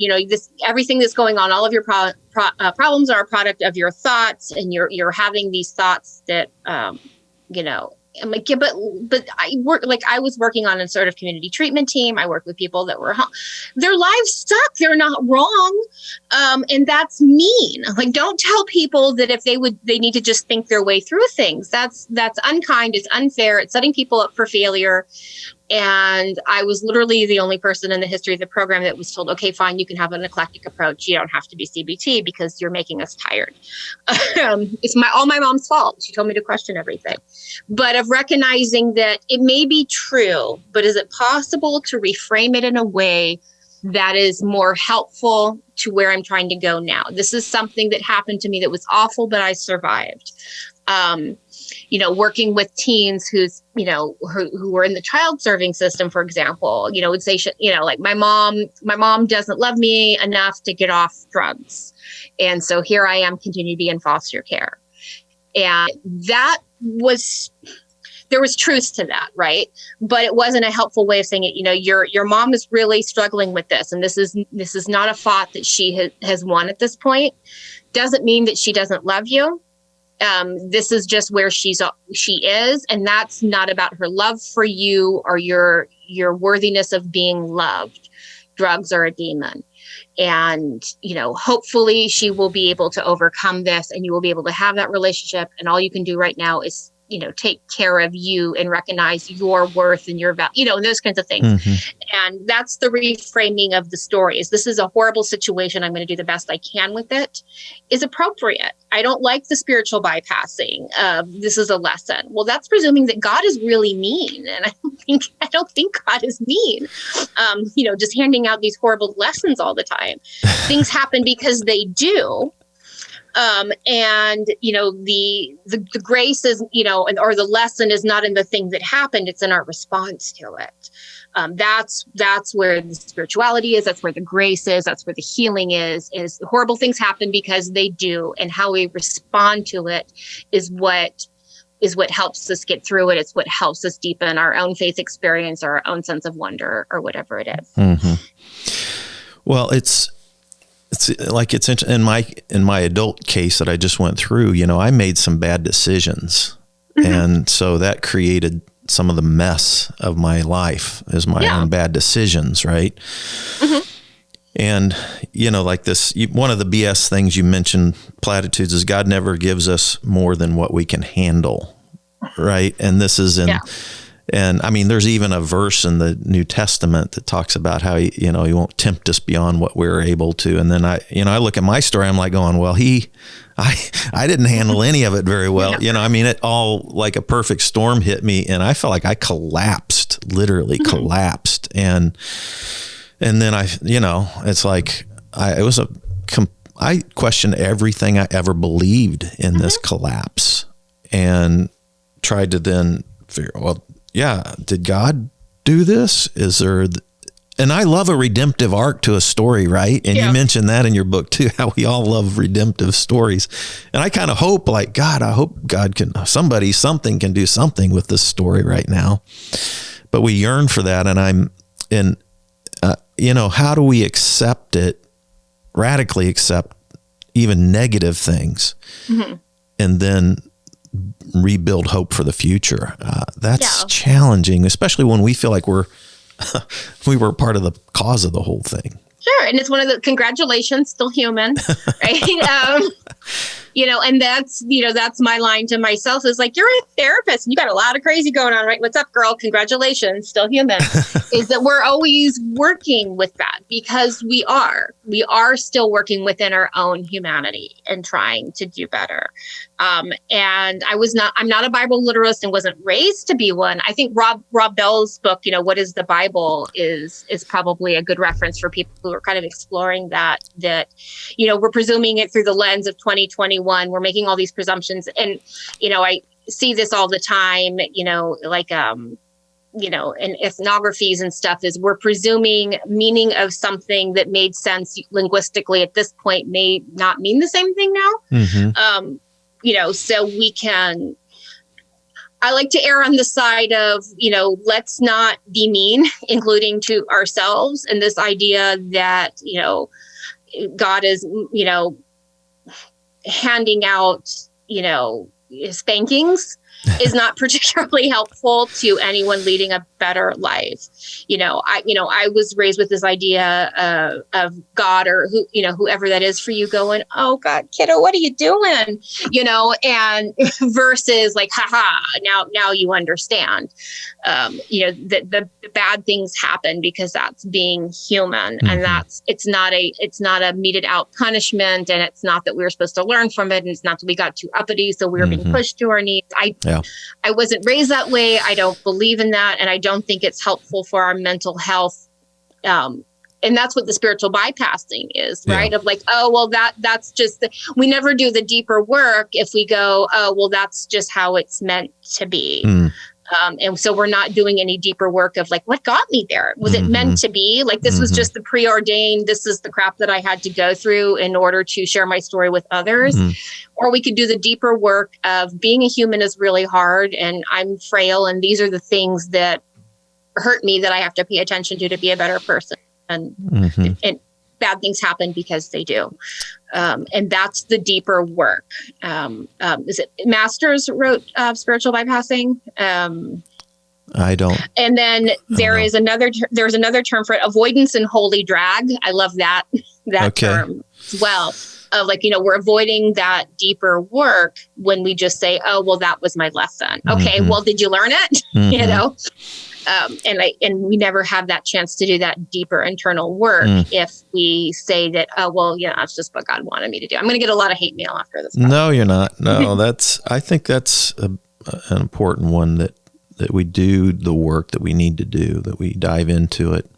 everything that's going on, all of your problems are a product of your thoughts, and you're having these thoughts that, I'm like, yeah, but I was working on a sort of community treatment team. I worked with people that their lives suck. They're not wrong. And that's mean. Like, don't tell people that if they need to just think their way through things. That's unkind. It's unfair. It's setting people up for failure. And I was literally the only person in the history of the program that was told, okay, fine, you can have an eclectic approach. You don't have to be CBT because you're making us tired. It's all my mom's fault. She told me to question everything. But of recognizing that it may be true, but is it possible to reframe it in a way that is more helpful to where I'm trying to go now? This is something that happened to me that was awful, but I survived. Working with teens who were in the child serving system, for example, would say, like my mom doesn't love me enough to get off drugs. And so here I am, continue to be in foster care. And there was truth to that, right? But it wasn't a helpful way of saying it. Your mom is really struggling with this. And this is not a thought that she has won at this point. Doesn't mean that she doesn't love you. This is just where she is, and that's not about her love for you or your worthiness of being loved. Drugs are a demon. And, hopefully she will be able to overcome this, and you will be able to have that relationship. And all you can do right now is, take care of you and recognize your worth and your value, and those kinds of things. Mm-hmm. And that's the reframing of the stories. This is a horrible situation. I'm going to do the best I can with it is appropriate. I don't like the spiritual bypassing. This is a lesson. Well, that's presuming that God is really mean. And I don't think God is mean. Just handing out these horrible lessons all the time. Things happen because they do. And the grace is, or the lesson is not in the thing that happened. It's in our response to it. That's where the spirituality is. That's where the grace is. That's where the healing is horrible things happen because they do. And how we respond to it is what is what helps us get through it. It's what helps us deepen our own faith experience or our own sense of wonder or whatever it is. Mm-hmm. Well, it's like it's in my adult case that I just went through, I made some bad decisions. Mm-hmm. And so that created some of the mess of my life is my own bad decisions. Right. Mm-hmm. And, like this, one of the BS things you mentioned, platitudes, is God never gives us more than what we can handle. Right. And this is and I mean, there's even a verse in the New Testament that talks about how, he won't tempt us beyond what we're able to. And then I look at my story, I'm like going, well, I didn't handle any of it very well. I mean, it all like a perfect storm hit me and I felt like I collapsed, literally collapsed. And then it's like, I questioned everything I ever believed in this collapse and tried to then figure, well, did God do this? Is there, and I love a redemptive arc to a story, right? And you mentioned that in your book too, how we all love redemptive stories. And I kind of hope I hope God something can do something with this story right now. But we yearn for that. And how do we accept it, radically accept even negative things, and then rebuild hope for the future? That's challenging, especially when we feel like we were part of the cause of the whole thing. Sure. And it's one of the congratulations, still human, right? And that's my line to myself is like, you're a therapist and you got a lot of crazy going on, right? What's up, girl? Congratulations, still human. Is that we're always working with that because we are still working within our own humanity and trying to do better. And I'm not a Bible literalist and wasn't raised to be one. I think Rob Bell's book, What is the Bible is probably a good reference for people who are kind of exploring that, we're presuming it through the lens of 2021. We're making all these presumptions. And, I see this all the time, in ethnographies and stuff is we're presuming meaning of something that made sense linguistically at this point may not mean the same thing now. Mm-hmm. So we can, I like to err on the side of, let's not be mean, including to ourselves. And this idea that, God is, handing out, spankings is not particularly helpful to anyone leading a better life. I was raised with this idea of God or whoever that is for you going, oh God, kiddo, what are you doing? And versus like, haha, now you understand, the bad things happen because that's being human. Mm-hmm. And it's not a meted out punishment. And it's not that we were supposed to learn from it. And it's not that we got too uppity. So we were being pushed to our knees. I wasn't raised that way. I don't believe in that. And I don't think it's helpful for our mental health. And that's what the spiritual bypassing is, right? Of like, oh, well, that's just, we never do the deeper work if we go, oh, well, that's just how it's meant to be. And so we're not doing any deeper work of like, what got me there? Was it meant to be? Like, this was just the preordained, this is the crap that I had to go through in order to share my story with others. Or we could do the deeper work of being a human is really hard and I'm frail. And these are the things that hurt me that I have to pay attention to be a better person. And bad things happen because they do. And that's the deeper work. Is it Masters wrote Spiritual Bypassing? I don't. And then there's another term for it, avoidance and holy drag. I love that term as well. Of like, we're avoiding that deeper work when we just say, oh, well, that was my lesson. Okay, well, did you learn it? And we never have that chance to do that deeper internal work if we say that, oh, well, that's just what God wanted me to do. I'm going to get a lot of hate mail after this. No, you're not. No, I think that's an important one that we do the work that we need to do, that we dive into it.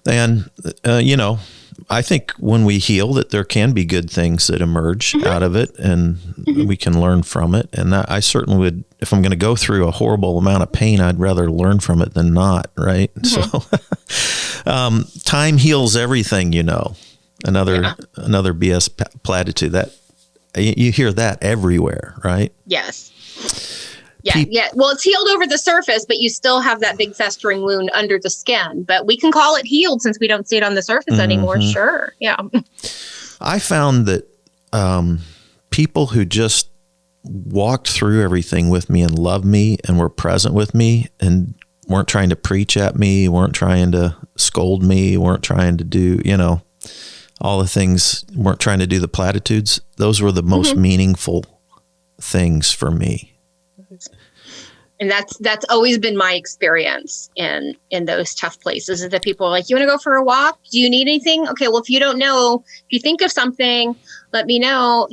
And, I think when we heal that there can be good things that emerge out of it and we can learn from it. And I certainly would, if I'm going to go through a horrible amount of pain, I'd rather learn from it than not. Right. So time heals everything, another BS platitude that you hear that everywhere. Right. Yes. Yeah. Well, it's healed over the surface, but you still have that big festering wound under the skin. But we can call it healed since we don't see it on the surface anymore. Sure. Yeah. I found that people who just walked through everything with me and loved me and were present with me and weren't trying to preach at me, weren't trying to scold me, weren't trying to do, all the things, weren't trying to do the platitudes. Those were the most meaningful things for me. And that's always been my experience in those tough places, is that people are like, you want to go for a walk? Do you need anything? Okay, well, if you don't know, if you think of something, let me know,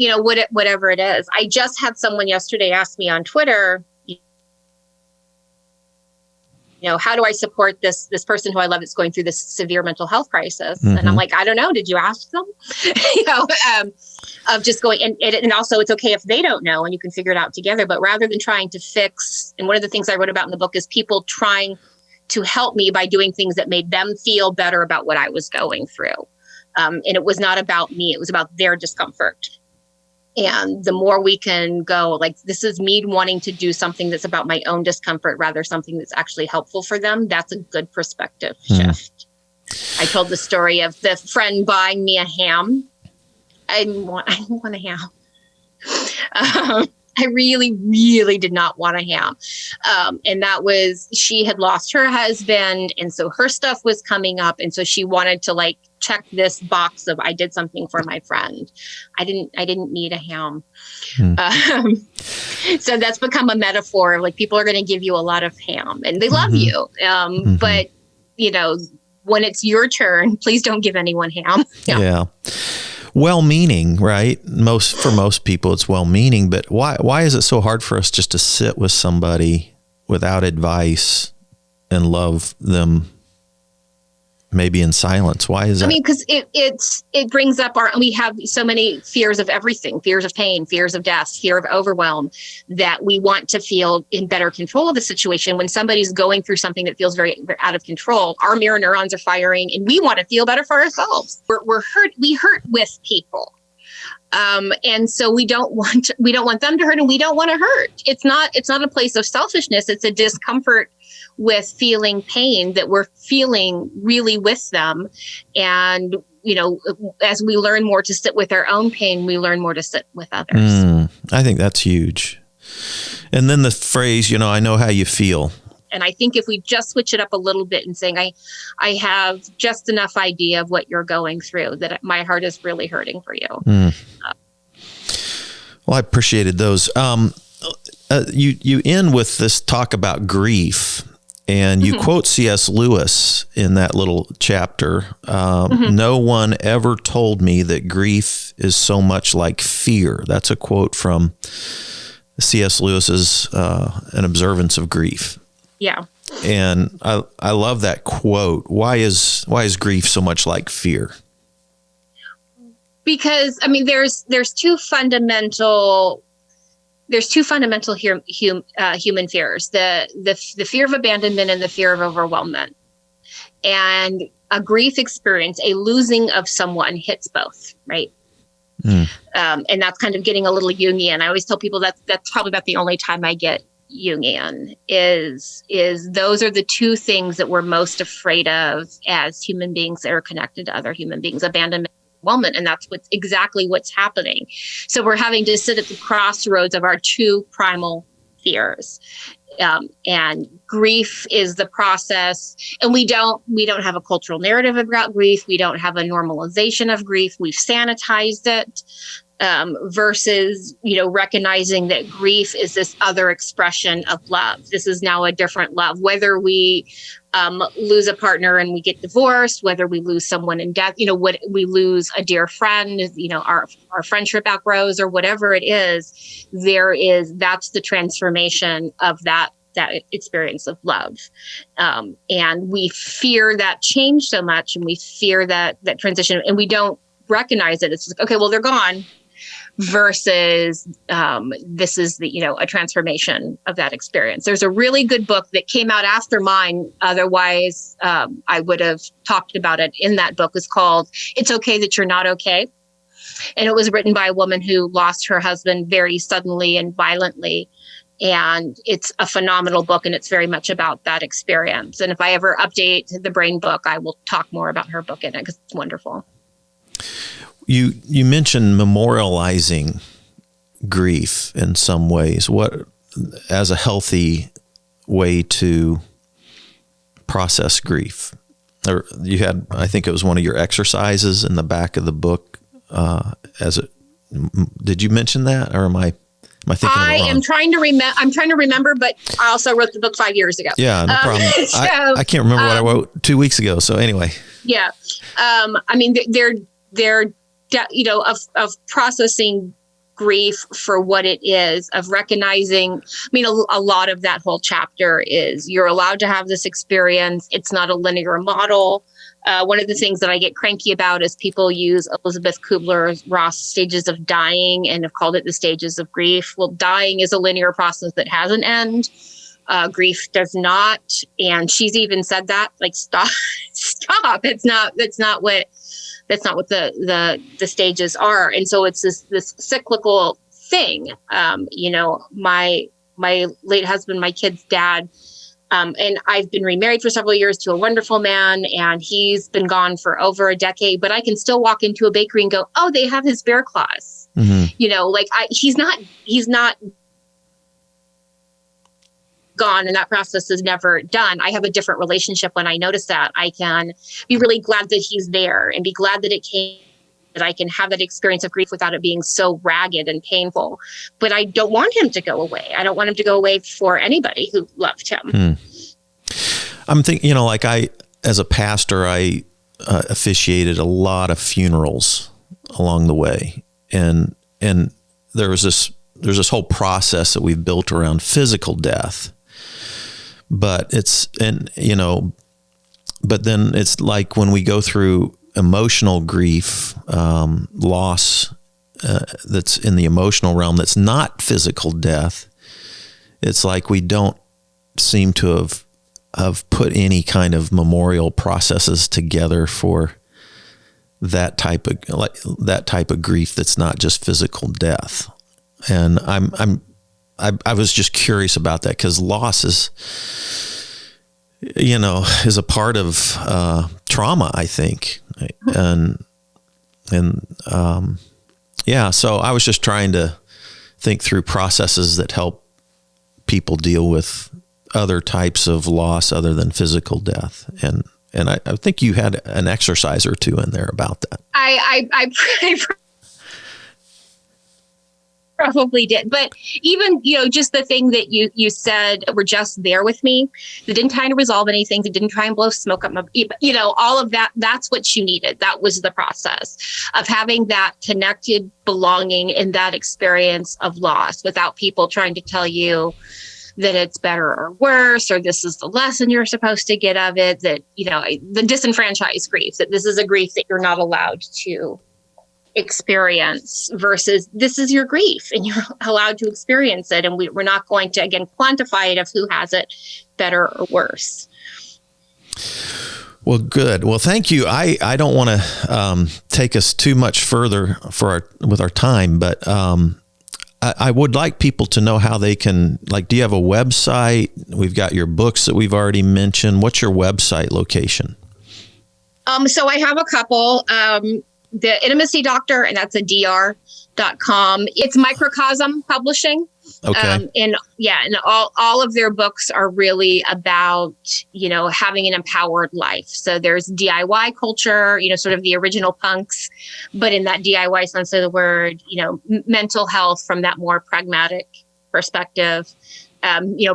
whatever it is. I just had someone yesterday ask me on Twitter, how do I support this person who I love that's going through this severe mental health crisis? And I'm like, I don't know. Did you ask them? Of just going, and also it's okay if they don't know and you can figure it out together, but rather than trying to fix. And one of the things I wrote about in the book is people trying to help me by doing things that made them feel better about what I was going through. And it was not about me. It was about their discomfort. And the more we can go, like, this is me wanting to do something that's about my own discomfort, rather something that's actually helpful for them. That's a good perspective shift. I told the story of the friend buying me a ham. I didn't want a ham. I really, really did not want a ham. And that was, she had lost her husband. And so her stuff was coming up. And so she wanted to check this box of, I did something for my friend. I didn't need a ham. So that's become a metaphor of people are going to give you a lot of ham and they love you. But when it's your turn, please don't give anyone ham. Yeah. Well-meaning, right? For most people, it's well-meaning, but why is it so hard for us just to sit with somebody without advice and love them, maybe in silence? Why is that? Because it brings up we have so many fears of everything, fears of pain, fears of death, fear of overwhelm, that we want to feel in better control of the situation. When somebody's going through something that feels very, very out of control, our mirror neurons are firing and we want to feel better for ourselves. We're hurt. We hurt with people. And so we don't want them to hurt, and we don't want to hurt. It's not a place of selfishness. It's a discomfort with feeling pain that we're feeling really with them. And, as we learn more to sit with our own pain, we learn more to sit with others. I think that's huge. And then the phrase, I know how you feel. And I think if we just switch it up a little bit and saying, I have just enough idea of what you're going through, that my heart is really hurting for you. Well, I appreciated those. You end with this talk about grief, and you quote C.S. Lewis in that little chapter. No one ever told me that grief is so much like fear. That's a quote from C.S. Lewis's An Observance of Grief. Yeah. And I love that quote. Why is grief so much like fear? Because there's two fundamental human fears: the fear of abandonment and the fear of overwhelmment. And a grief experience, a losing of someone, hits both, right? And that's kind of getting a little Jungian. I always tell people that's probably about the only time I get Jungian, is those are the two things that we're most afraid of as human beings that are connected to other human beings: abandonment, overwhelmment. And that's exactly what's happening. So we're having to sit at the crossroads of our two primal fears. And grief is the process. And we don't have a cultural narrative about grief. We don't have a normalization of grief. We've sanitized it. Versus, recognizing that grief is this other expression of love. This is now a different love. Whether we lose a partner and we get divorced, whether we lose someone in death, what we lose a dear friend, our friendship outgrows, or whatever it is, that's the transformation of that experience of love. And we fear that change so much, and we fear that transition, and we don't recognize it. It's like, okay, well, they're gone. Versus this is a transformation of that experience. There's a really good book that came out after mine. Otherwise, I would have talked about it in that book. It's called It's Okay That You're Not Okay. And it was written by a woman who lost her husband very suddenly and violently. And it's a phenomenal book, and it's very much about that experience. And if I ever update the brain book, I will talk more about her book in it because it's wonderful. You mentioned memorializing grief in some ways. What, as a healthy way to process grief? Or you had, I think it was one of your exercises in the back of the book. Did you mention that, or am I thinking of it wrong? I'm trying to remember, but I also wrote the book 5 years ago. Yeah, no problem. I can't remember what I wrote 2 weeks ago. So anyway. Yeah. I mean, they're of processing grief for what it is, of recognizing, I mean, a lot of that whole chapter is you're allowed to have this experience. It's not a linear model. One of the things that I get cranky about is people use Elizabeth Kubler-Ross stages of dying and have called it the stages of grief. Well, dying is a linear process that has an end. Grief does not. And she's even said that, like, stop. That's not what the stages are. And so it's this cyclical thing. My late husband, my kid's dad, and I've been remarried for several years to a wonderful man, and he's been gone for over a decade, but I can still walk into a bakery and go, oh, they have his bear claws. Mm-hmm. He's not gone, and that process is never done. I have a different relationship when I notice that. I can be really glad that he's there and be glad that it came, that I can have that experience of grief without it being so ragged and painful. But I don't want him to go away. I don't want him to go away for anybody who loved him. I'm thinking, as a pastor, I officiated a lot of funerals along the way. And there's this whole process that we've built around physical death. But then it's like when we go through emotional grief, loss, that's in the emotional realm, that's not physical death. It's like we don't seem to have put any kind of memorial processes together for that type of grief that's not just physical death. And I was just curious about that, because loss is a part of trauma, I think. So I was just trying to think through processes that help people deal with other types of loss other than physical death. And I think you had an exercise or two in there about that. I probably did. But even, just the thing that you said were just there with me. They didn't try to resolve anything. They didn't try and blow smoke up my, all of that. That's what you needed. That was the process of having that connected belonging in that experience of loss, without people trying to tell you that it's better or worse, or this is the lesson you're supposed to get of it, that, the disenfranchised grief, that this is a grief that you're not allowed to experience, versus this is your grief and you're allowed to experience it. And we're not going to, again, quantify it of who has it better or worse. Well, good. Well, thank you. I don't want to take us too much further with our time, but I would like people to know how they can, do you have a website? We've got your books that we've already mentioned. What's your website location? So I have a couple. The Intimacy Doctor, and that's a dr.com. It's Microcosm Publishing. Okay. And all of their books are really about, having an empowered life. So there's DIY culture, sort of the original punks, but in that DIY sense of the word, mental health from that more pragmatic perspective.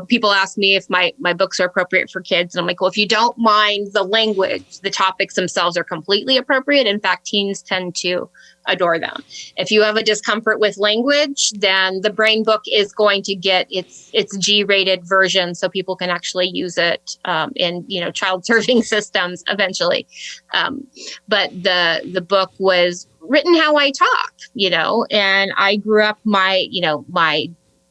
People ask me if my books are appropriate for kids. And I'm like, well, if you don't mind the language, the topics themselves are completely appropriate. In fact, teens tend to adore them. If you have a discomfort with language, then the Brain book is going to get its G-rated version, so people can actually use it in child serving systems eventually. But the book was written how I talk, and I grew up my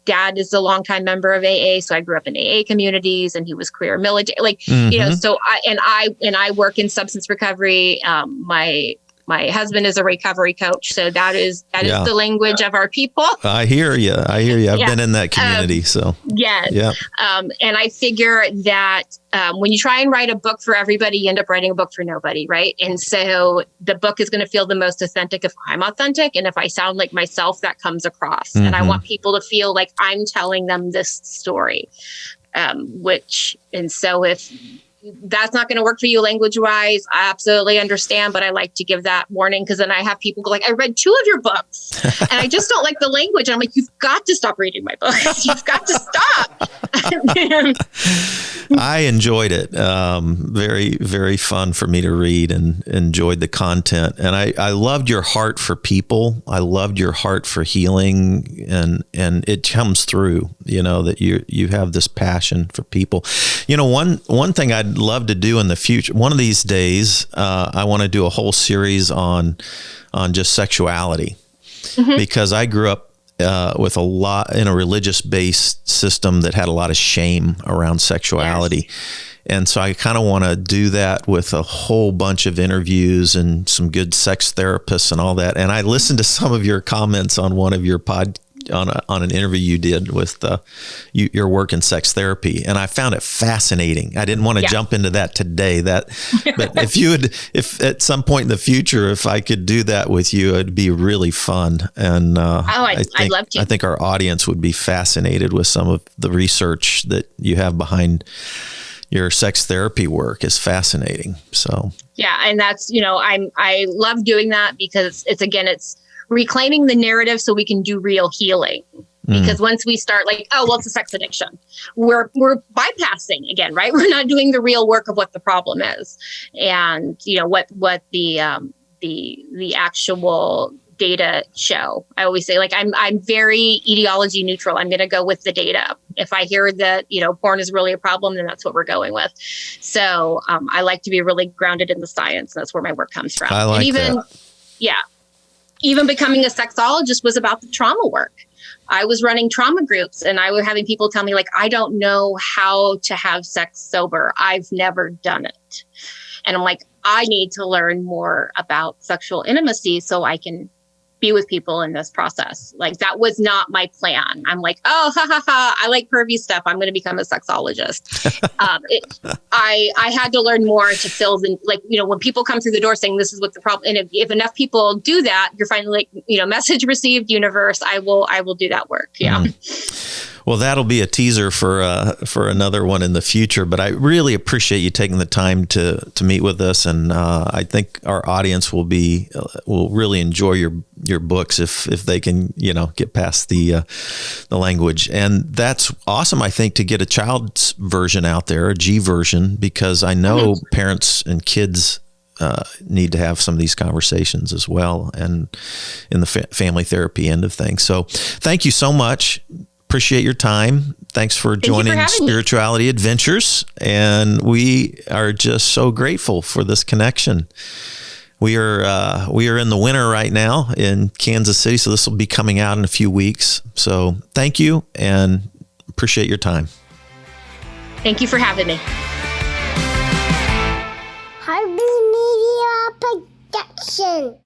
dad is a longtime member of AA, so I grew up in AA communities, and he was career military, so I work in substance recovery. My My husband is a recovery coach, so that is the language of our people. I hear you. I've been in that community, so yes. Yeah. And I figure that when you try and write a book for everybody, you end up writing a book for nobody, right? And so the book is going to feel the most authentic if I'm authentic, and if I sound like myself, that comes across. Mm-hmm. And I want people to feel like I'm telling them this story. So if that's not going to work for you language wise, I absolutely understand, but I like to give that warning, because then I have people go like, I read 2 of your books and I just don't like the language. I'm like, you've got to stop reading my books. You've got to stop. I enjoyed it. Very, very fun for me to read, and enjoyed the content. And I loved your heart for people. I loved your heart for healing, and it comes through, that you have this passion for people. One thing I'd love to do in the future, one of these days, I want to do a whole series on just sexuality, mm-hmm. because I grew up with a lot in a religious-based system that had a lot of shame around sexuality. Yes. And so I kind of want to do that with a whole bunch of interviews and some good sex therapists and all that. And I listened to some of your comments on one of your on an interview you did with your work in sex therapy, and I found it fascinating. I didn't want to jump into that today. But if at some point in the future, if I could do that with you, it'd be really fun. And I'd love to. I think our audience would be fascinated with some of the research that you have behind your sex therapy work. Is fascinating. So yeah, and that's I love doing that, because it's reclaiming the narrative so we can do real healing. Because once we start like, it's a sex addiction, we're bypassing again, right? We're not doing the real work of what the problem is, and what the actual data show. I always say, like, I'm very ideology neutral. I'm going to go with the data. If I hear that porn is really a problem, then that's what we're going with. So I like to be really grounded in the science. That's where my work comes from. I like that. Yeah. Even becoming a sexologist was about the trauma work. I was running trauma groups, and I was having people tell me, like, I don't know how to have sex sober. I've never done it. And I'm like, I need to learn more about sexual intimacy so I can be with people in this process. Like, that was not my plan. I'm like, I like pervy stuff. I'm going to become a sexologist. I had to learn more to fill the, when people come through the door saying this is what the problem, and if enough people do that, you're finally like, message received, universe, I will do that work. Yeah. Well, that'll be a teaser for another one in the future. But I really appreciate you taking the time to meet with us, and I think our audience will really enjoy your books if they can get past the language. And that's awesome. I think to get a child's version out there, a G version, because I know parents and kids need to have some of these conversations as well, and in the family therapy end of things. So thank you so much. Appreciate your time. Thanks for joining Spirituality Adventures. And we are just so grateful for this connection. We are in the winter right now in Kansas City, so this will be coming out in a few weeks. So thank you, and appreciate your time. Thank you for having me. Harper Media Production.